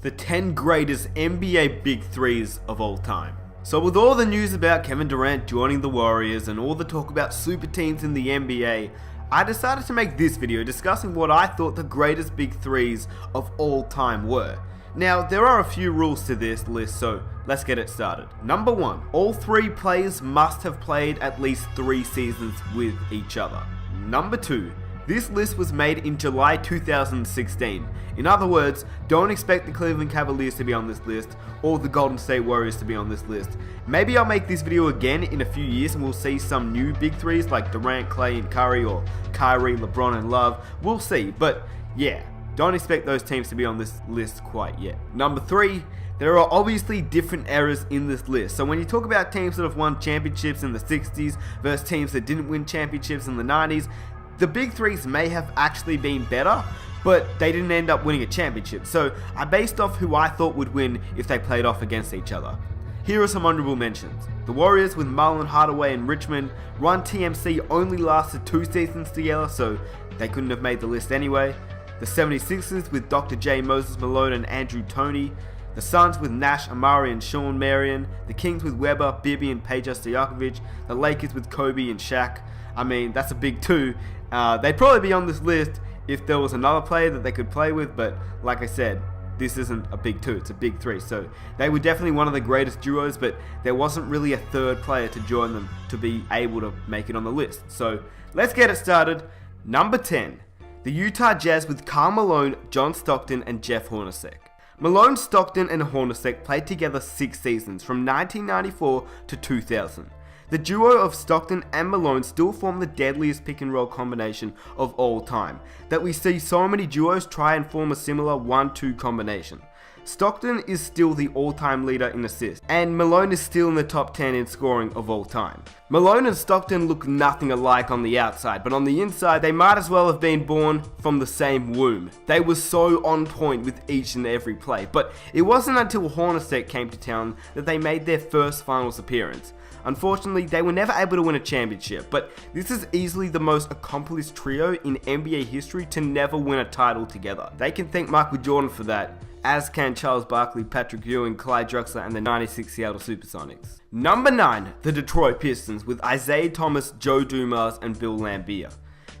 the 10 greatest NBA Big Threes of all time. So with all the news about Kevin Durant joining the Warriors and all the talk about super teams in the NBA, I decided to make this video discussing what I thought the greatest Big Threes of all time were. Now, there are a few rules to this list, so let's get it started. Number 1, all 3 players must have played at least 3 seasons with each other. Number 2, this list was made in July 2016. In other words, don't expect the Cleveland Cavaliers to be on this list or the Golden State Warriors to be on this list. Maybe I'll make this video again in a few years and we'll see some new Big Threes like Durant, Clay, and Curry, or Kyrie, LeBron, and Love. We'll see, but yeah, don't expect those teams to be on this list quite yet. Number 3, there are obviously different eras in this list. So when you talk about teams that have won championships in the 60s versus teams that didn't win championships in the 90s, the Big Threes may have actually been better, but they didn't end up winning a championship. So I based off who I thought would win if they played off against each other. Here are some honorable mentions. The Warriors with Marlon Hardaway and Richmond. Run TMC only lasted 2 seasons together, so they couldn't have made the list anyway. The 76ers with Dr. J, Moses Malone, and Andrew Toney. The Suns with Nash, Amari, and Sean Marion. The Kings with Weber, Bibby, and Peja Stojakovic. The Lakers with Kobe and Shaq. I mean, that's a big 2. They'd probably be on this list if there was another player that they could play with, but like I said, this isn't a big 2, it's a big 3. So they were definitely one of the greatest duos, but there wasn't really a third player to join them to be able to make it on the list. So let's get it started. Number 10, the Utah Jazz with Karl Malone, John Stockton, and Jeff Hornacek. Malone, Stockton, and Hornacek played together 6 seasons from 1994 to 2000. The duo of Stockton and Malone still form the deadliest pick and roll combination of all time, that we see so many duos try and form a similar 1-2 combination. Stockton is still the all-time leader in assists, and Malone is still in the top 10 in scoring of all time. Malone and Stockton look nothing alike on the outside, but on the inside they might as well have been born from the same womb. They were so on point with each and every play, but it wasn't until Hornacek came to town that they made their first finals appearance. Unfortunately, they were never able to win a championship, but this is easily the most accomplished trio in NBA history to never win a title together. They can thank Michael Jordan for that, as can Charles Barkley, Patrick Ewing, Clyde Drexler, and the 96 Seattle Supersonics. Number 9, the Detroit Pistons with Isaiah Thomas, Joe Dumars, and Bill Laimbeer.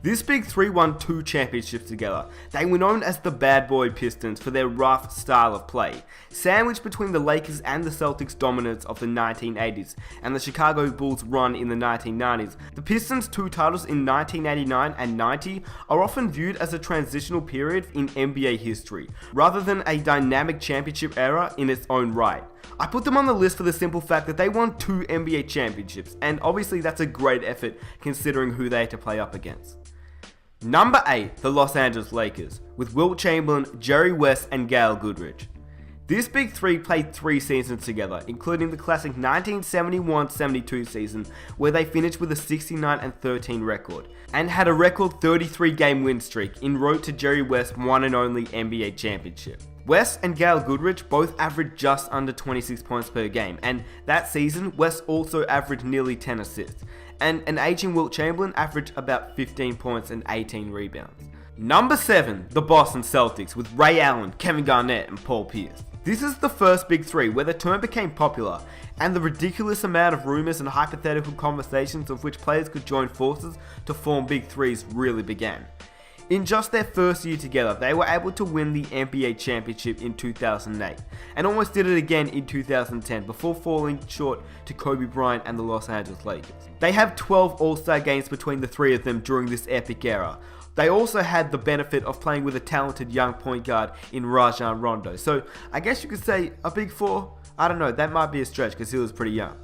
This Big 3 won 2 championships together. They were known as the Bad Boy Pistons for their rough style of play, sandwiched between the Lakers and the Celtics' dominance of the 1980s and the Chicago Bulls' run in the 1990s. The Pistons' 2 titles in 1989 and 90 are often viewed as a transitional period in NBA history, rather than a dynamic championship era in its own right. I put them on the list for the simple fact that they won 2 NBA championships, and obviously that's a great effort considering who they had to play up against. Number 8, the Los Angeles Lakers, with Wilt Chamberlain, Jerry West, and Gail Goodrich. This Big 3 played 3 seasons together, including the classic 1971-72 season, where they finished with a 69-13 record, and had a record 33-game win streak en route to Jerry West's one and only NBA championship. West and Gail Goodrich both averaged just under 26 points per game, and that season, West also averaged nearly 10 assists, and an aging Wilt Chamberlain averaged about 15 points and 18 rebounds. Number 7, the Boston Celtics with Ray Allen, Kevin Garnett, and Paul Pierce. This is the first Big 3 where the term became popular, and the ridiculous amount of rumors and hypothetical conversations of which players could join forces to form Big 3s really began. In just their first year together, they were able to win the NBA championship in 2008, and almost did it again in 2010 before falling short to Kobe Bryant and the Los Angeles Lakers. They have 12 All-Star games between the 3 of them during this epic era. They also had the benefit of playing with a talented young point guard in Rajon Rondo, so I guess you could say a Big 4? I don't know, that might be a stretch because he was pretty young.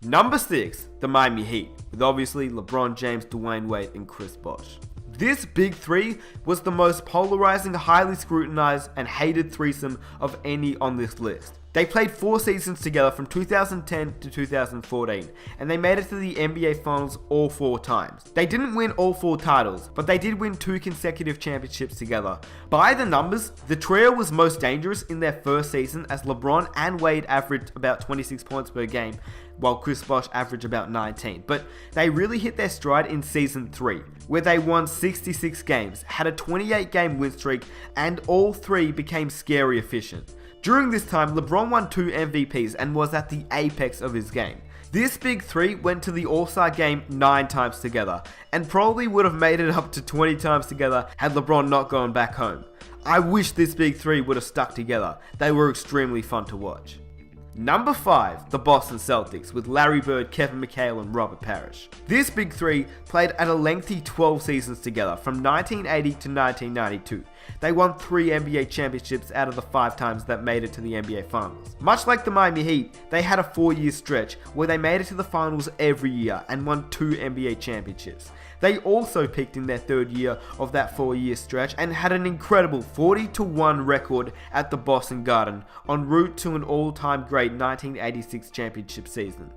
Number 6, the Miami Heat, with obviously LeBron James, Dwayne Wade, and Chris Bosh. This Big 3 was the most polarizing, highly scrutinized, and hated threesome of any on this list. They played 4 seasons together from 2010 to 2014, and they made it to the NBA Finals all 4 times. They didn't win all 4 titles, but they did win 2 consecutive championships together. By the numbers, the trio was most dangerous in their first season as LeBron and Wade averaged about 26 points per game. while Chris Bosh averaged about 19. But they really hit their stride in Season 3, where they won 66 games, had a 28-game win streak, and all three became scary efficient. During this time, LeBron won 2 MVPs and was at the apex of his game. This big three went to the All-Star game 9 times together, and probably would have made it up to 20 times together had LeBron not gone back home. I wish this big three would have stuck together. They were extremely fun to watch. Number 5, the Boston Celtics, with Larry Bird, Kevin McHale, and Robert Parrish. This big three played at a lengthy 12 seasons together, from 1980 to 1992. They won 3 NBA championships out of the 5 times that made it to the NBA Finals. Much like the Miami Heat, they had a 4-year stretch where they made it to the Finals every year and won 2 NBA championships. They also peaked in their 3rd year of that 4-year stretch and had an incredible 40-1 record at the Boston Garden, en route to an all-time great 1986 championship season.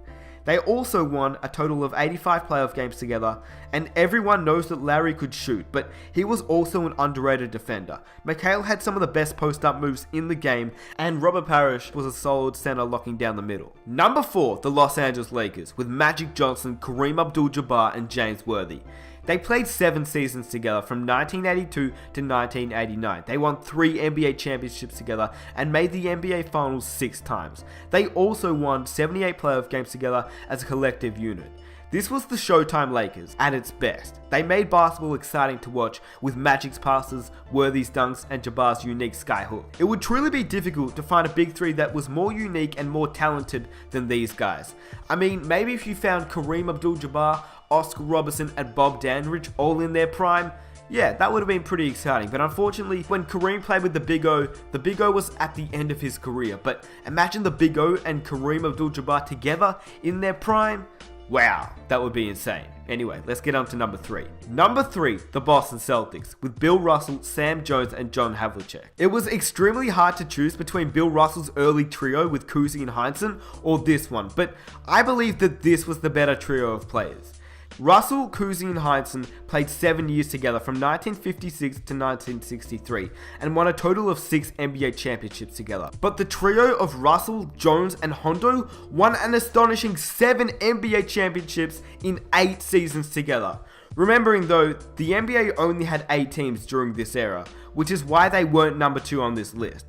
They also won a total of 85 playoff games together, and everyone knows that Larry could shoot, but he was also an underrated defender. McHale had some of the best post-up moves in the game, and Robert Parrish was a solid center locking down the middle. Number 4, the Los Angeles Lakers, with Magic Johnson, Kareem Abdul-Jabbar, and James Worthy. They played 7 seasons together from 1982 to 1989. They won 3 NBA championships together and made the NBA Finals 6 times. They also won 78 playoff games together as a collective unit. This was the Showtime Lakers at its best. They made basketball exciting to watch with Magic's passes, Worthy's dunks, and Jabbar's unique skyhook. It would truly be difficult to find a big three that was more unique and more talented than these guys. I mean, maybe if you found Kareem Abdul-Jabbar, Oscar Robertson, and Bob Dandridge all in their prime, yeah, that would have been pretty exciting. But unfortunately, when Kareem played with the Big O was at the end of his career. But imagine the Big O and Kareem Abdul-Jabbar together in their prime. Wow, that would be insane. Anyway, let's get on to number 3. Number 3, the Boston Celtics, with Bill Russell, Sam Jones, and John Havlicek. It was extremely hard to choose between Bill Russell's early trio with Cousy and Heinsohn or this one, but I believe that this was the better trio of players. Russell, Cousy, and Heinsohn played 7 years together from 1956 to 1963 and won a total of 6 NBA championships together. But the trio of Russell, Jones, and Hondo won an astonishing 7 NBA championships in 8 seasons together. Remembering though, the NBA only had 8 teams during this era, which is why they weren't number 2 on this list.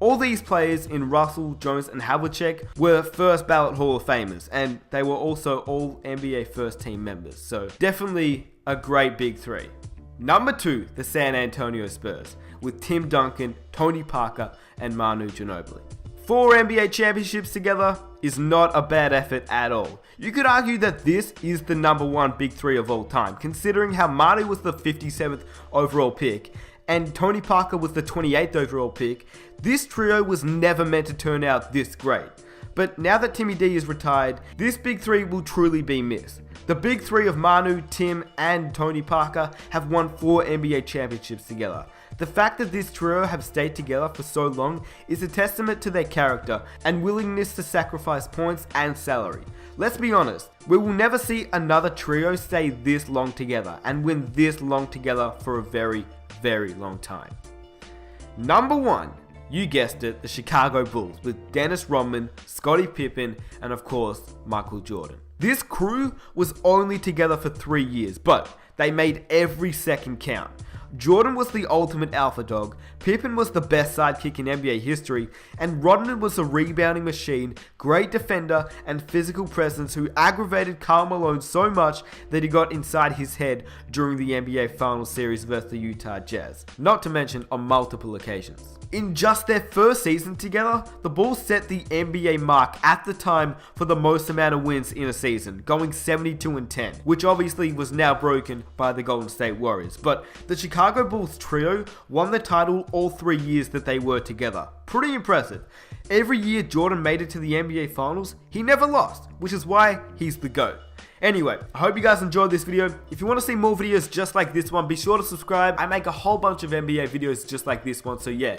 All these players in Russell, Jones, and Havlicek were first ballot Hall of Famers, and they were also all NBA first team members, so definitely a great big three. Number 2, the San Antonio Spurs, with Tim Duncan, Tony Parker, and Manu Ginobili. 4 NBA championships together is not a bad effort at all. You could argue that this is the number 1 big three of all time, considering how Manu was the 57th overall pick, and Tony Parker was the 28th overall pick. This trio was never meant to turn out this great. But now that Timmy D is retired, this big three will truly be missed. The big three of Manu, Tim, and Tony Parker have won 4 NBA championships together. The fact that this trio have stayed together for so long is a testament to their character and willingness to sacrifice points and salary. Let's be honest, we will never see another trio stay this long together and win this long together for a very long time. Number 1, you guessed it, the Chicago Bulls, with Dennis Rodman, Scottie Pippen, and of course, Michael Jordan. This crew was only together for 3 years, but they made every second count. Jordan was the ultimate alpha dog, Pippen was the best sidekick in NBA history, and Rodman was a rebounding machine, great defender, and physical presence who aggravated Karl Malone so much that he got inside his head during the NBA Finals series versus the Utah Jazz, not to mention on multiple occasions. In just their first season together, the Bulls set the NBA mark at the time for the most amount of wins in a season, going 72-10, which obviously was now broken by the Golden State Warriors. But the Chicago Bulls trio won the title all 3 years that they were together. Pretty impressive. Every year Jordan made it to the NBA Finals, he never lost, which is why he's the GOAT. Anyway, I hope you guys enjoyed this video. If you want to see more videos just like this one, be sure to subscribe. I make a whole bunch of NBA videos just like this one, so yeah,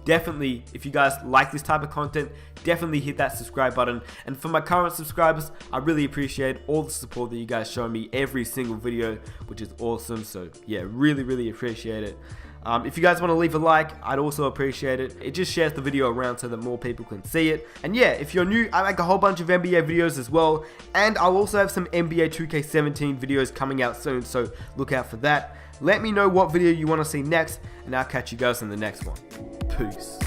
definitely, if you guys like this type of content, definitely hit that subscribe button. And for my current subscribers, I really appreciate all the support that you guys show me every single video, which is awesome. So yeah, really appreciate it. If you guys want to leave a like, I'd also appreciate it. It just shares the video around so that more people can see it. And yeah, if you're new, I make a whole bunch of NBA videos as well. And I'll also have some NBA 2K17 videos coming out soon, so look out for that. Let me know what video you want to see next, and I'll catch you guys in the next one. Peace.